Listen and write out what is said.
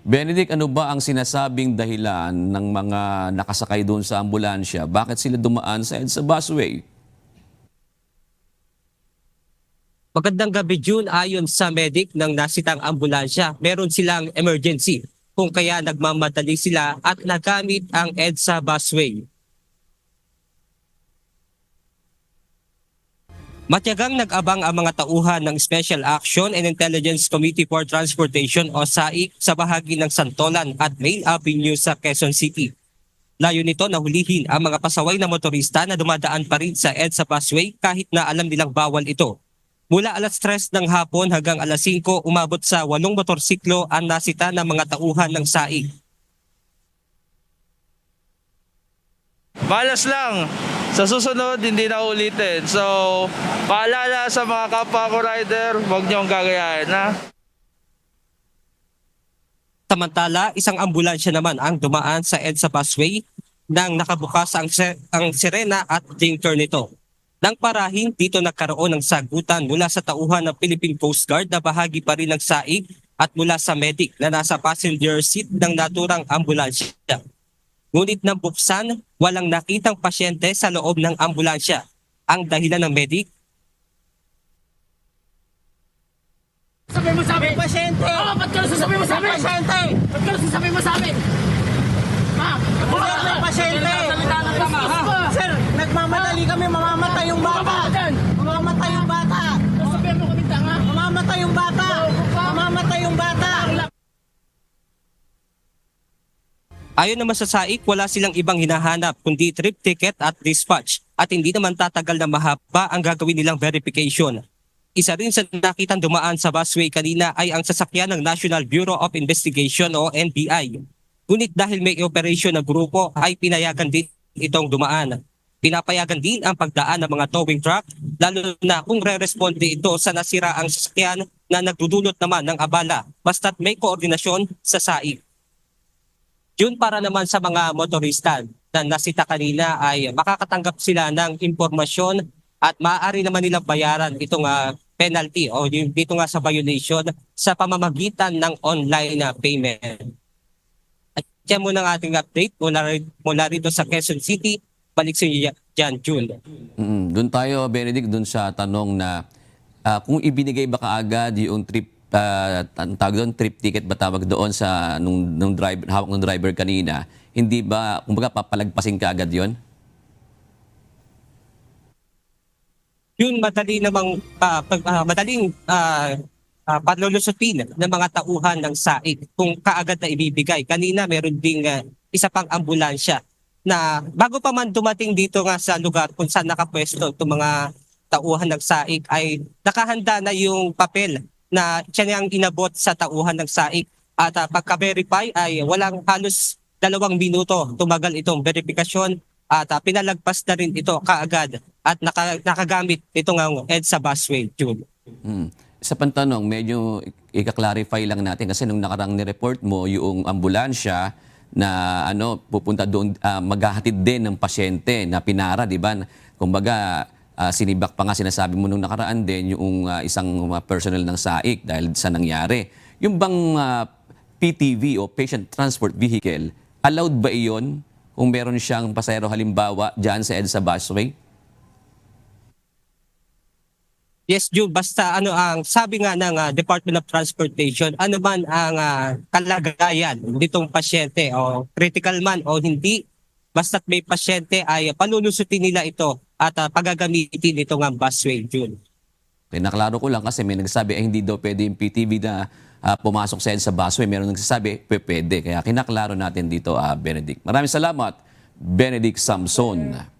Benedict, ano ba ang sinasabing dahilan ng mga nakasakay doon sa ambulansya? Bakit sila dumaan sa EDSA busway? Magandang gabi, June. Ayon sa medic ng nasitang ambulansya, meron silang emergency kung kaya nagmamadali sila at nagamit ang EDSA busway. Matyagang nag-abang ang mga tauhan ng Special Action and Intelligence Committee for Transportation o SAIC sa bahagi ng Santolan at Main Avenue sa Quezon City. Layo nito na hulihin ang mga pasaway na motorista na dumadaan pa rin sa EDSA busway kahit na alam nilang bawal ito. Mula alas 3 ng hapon hanggang alas 5, umabot sa 8 motorsiklo ang nasita ng mga tauhan ng SAIC. Malas lang. Sa susunod, hindi na ulitin. So, paalala sa mga kapwa ko rider, huwag niyong gagayahin, ha? Samantala, isang ambulansya naman ang dumaan sa EDSA busway nang nakabukas ang sirena at blinker nito. Nang parahin, dito nagkaroon ng sagutan mula sa tauhan ng Philippine Coast Guard na bahagi pa rin ng SAIC at mula sa medic na nasa passenger seat ng naturang ambulansya. Ngunit nang buksan, walang nakitang pasyente sa loob ng ambulansya. Ang dahilan ng medic, Sabi mo sa amin, pasyente! Oo, ba't ka nasasabi mo sa amin? Pasyente! Ba't ka nasasabi mo sa amin? Ma, sir, may pasyente! Sir, nagmamadali kami, mamamatay yung bata! Mamamatay yung bata! Sabihan mo kami tanga? Mamamatay yung bata! Mamamatay yung bata! ayon naman sa SAIC, wala silang ibang hinahanap kundi trip ticket at dispatch at hindi naman tatagal na mahaba ang gagawin nilang verification. Isa rin sa nakitang dumaan sa busway kanina ay ang sasakyan ng National Bureau of Investigation o NBI. Ngunit dahil may operasyon na grupo ay pinayagan din itong dumaan. Pinapayagan din ang pagdaan ng mga towing truck lalo na kung re-responde ito sa nasira ang sasakyan na nagdudulot naman ng abala basta't may koordinasyon sa SAIC. Yun para naman sa mga motorista na nasita kanina ay makakatanggap sila ng impormasyon at maaari naman nilang bayaran itong penalty o yung dito nga sa violation sa pamamagitan ng online payment. At yan muna ang ating update mula rito sa Quezon City. Balik sa iyo dyan, June. Doon tayo, Benedict, doon sa tanong na kung ibinigay ba kaagad yung tawag doon, trip ticket ba tawag doon sa nung driver, hawak ng driver kanina, hindi ba, kumbaga papalagpasin kaagad yon? Yun madaling panlulusupin ng mga tauhan ng SAIC kung kaagad na ibibigay. Kanina meron ding isa pang ambulansya na bago pa man dumating dito nga sa lugar kung saan nakapwesto itong mga tauhan ng SAIC ay nakahanda na yung papel na siya ang inabot sa tauhan ng SAIC at pagka-verify ay walang halos 2 minuto tumagal itong verifikasyon at pinalagpas na rin ito kaagad at nakagamit ito ng EDSA busway, June. Isa pang tanong, medyo ika-clarify lang natin kasi nung nakarang ni-report mo yung ambulansya na pupunta doon, maghahatid din ng pasyente na pinara, di ba? Kumbaga, sinibak pa nga sinasabi mo nung nakaraan din yung isang personnel ng SAIC dahil sa nangyari. Yung bang PTV o Patient Transport Vehicle, allowed ba iyon kung meron siyang pasahero halimbawa dyan sa EDSA busway? Yes, June, basta ang sabi nga ng Department of Transportation, ano man ang kalagayan nitong pasyente o critical man o hindi, basta't may pasyente ay panulusutin nila ito at pagagamitin ito ng busway, June. Okay, naklaro ko lang kasi may nagsasabi ay hindi daw pwede yung PTV na pumasok sa EDSA busway. Meron nagsasabi, pwede. Kaya kinaklaro natin dito, Benedict. Maraming salamat, Benedict Samson.